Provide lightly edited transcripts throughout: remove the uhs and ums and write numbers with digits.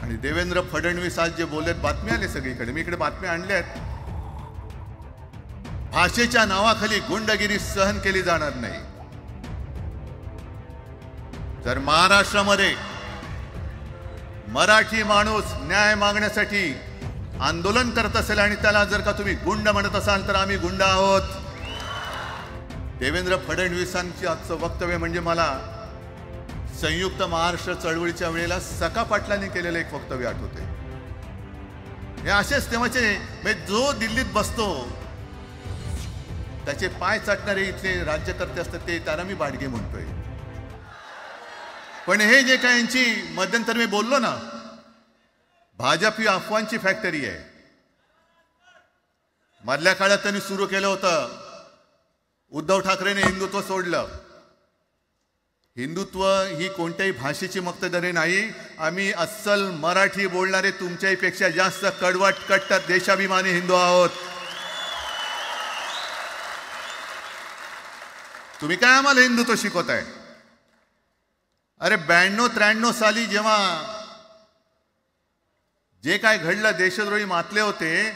आणि देवेंद्र फडणवीस आज जे बोलत बातमी आले सगळीकडे, मी इकडे बातम्या आणल्या आहेत. भाषेच्या नावाखाली गुंडगिरी सहन केली जाणार नाही. जर महाराष्ट्रामध्ये मराठी माणूस न्याय मागण्यासाठी आंदोलन करत असेल आणि त्याला जर का तुम्ही गुंड म्हणत असाल तर आम्ही गुंड आहोत. देवेंद्र फडणवीसांची आजचं वक्तव्य म्हणजे मला संयुक्त महाराष्ट्र चळवळीच्या वेळेला सखा पाटलांनी केलेलं एक वक्तव्य आठवते. हे असेच तेव्हाचे जो दिल्लीत बसतो त्याचे पाय चाटणारे इथले राज्यकर्ते असतात ते त्यांना मी बाडगे म्हणतोय. पण हे जे काय यांची मध्यंतर मी बोललो ना, भाजप ही अफवांची फॅक्टरी आहे. मधल्या काळात त्यांनी सुरू केलं होतं, उद्धव ठाकरेने हिंदुत्व सोडलं. हिंदुत्व ही कोणत्याही भाषेची मक्तेदारी नाही. आम्ही अस्सल मराठी बोलणारे तुमच्याही पेक्षा जास्त कडवट कट्टर देशाभिमानी हिंदू आहोत. तुम्ही काय आम्हाला हिंदुत्व शिकवताय? अरे 92-93 साली जेव्हा जे काय घडलं, देशद्रोही मातले होते,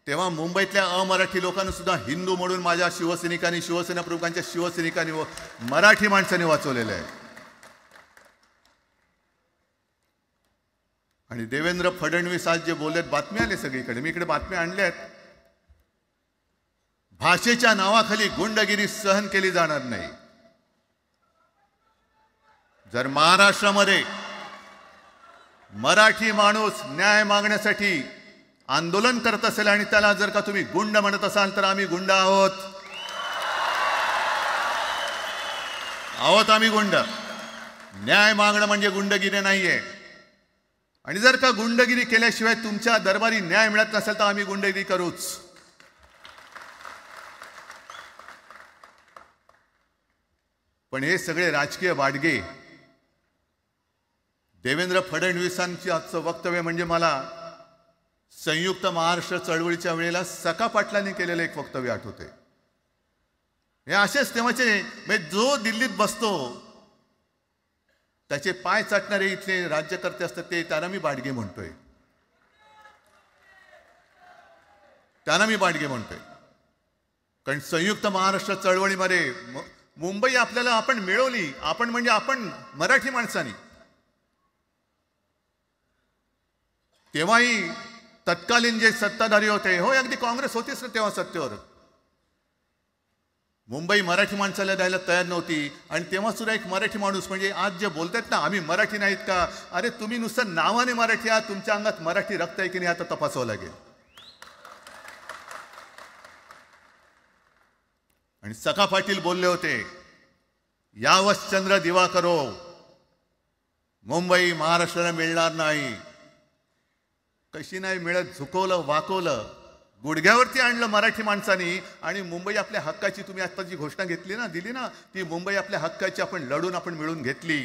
तेव्हा मुंबईतल्या अमराठी लोकांना सुद्धा हिंदू म्हणून माझ्या शिवसैनिकांनी, शिवसेना प्रमुखांच्या शिवसैनिकांनी व मराठी माणसांनी वाचवलेलं आहे. आणि देवेंद्र फडणवीस आज जे बोलत बातमी आले सगळीकडे, मी इकडे बातम्या आणल्या आहेत. भाषेच्या नावाखाली गुंडगिरी सहन केली जाणार नाही. जर महाराष्ट्रामध्ये मराठी माणूस न्याय मागण्यासाठी आंदोलन करत असेल आणि त्याला जर का तुम्ही गुंड म्हणत असाल तर आम्ही गुंड आहोत. आम्ही गुंड. न्याय मागणं म्हणजे गुंडगिरी नाहीये. आणि जर का गुंडगिरी केल्याशिवाय तुमच्या दरबारी न्याय मिळत नसेल तर आम्ही गुंडगिरी करूच. पण हे सगळे राजकीय बाडगे. देवेंद्र फडणवीसांची आजचं वक्तव्य म्हणजे मला संयुक्त महाराष्ट्र चळवळीच्या वेळेला सखा पाटलांनी केलेलं एक वक्तव्य आठवते. हे असेच तेव्हाचे जो दिल्लीत बसतो त्याचे पाय चाटणारे इथले राज्यकर्ते असतात ते त्यांना मी बाडगे म्हणतोय. कारण संयुक्त महाराष्ट्र चळवळीमध्ये मुंबई आपण मिळवली. आपण म्हणजे आपण मराठी माणसांनी. तेव्हाही तत्कालीन जे सत्ताधारी होते, हो अगदी काँग्रेस होतीच ना तेव्हा सत्तेवर, मुंबई मराठी माणसाला द्यायला तयार नव्हती. आणि तेव्हा सुद्धा एक मराठी माणूस, म्हणजे आज जे बोलतात ना आम्ही मराठी नाहीत का, अरे तुम्ही नुसतं नावाने मराठी आहात, तुमच्या अंगात मराठी रक्त आहे की नाही आता तपासावं लागेल. आणि सखा पाटील बोलले होते, यावश चंद्र दिवा करो, मुंबई महाराष्ट्राला मिळणार नाही. कशी नाही मिळत, झुकवलं, वाकवलं, गुडघ्यावरती आणलं मराठी माणसांनी. आणि मुंबई आपल्या हक्काची, तुम्ही आता जी घोषणा दिली ना, ती मुंबई आपल्या हक्काची आपण लढून आपण मिळून घेतली.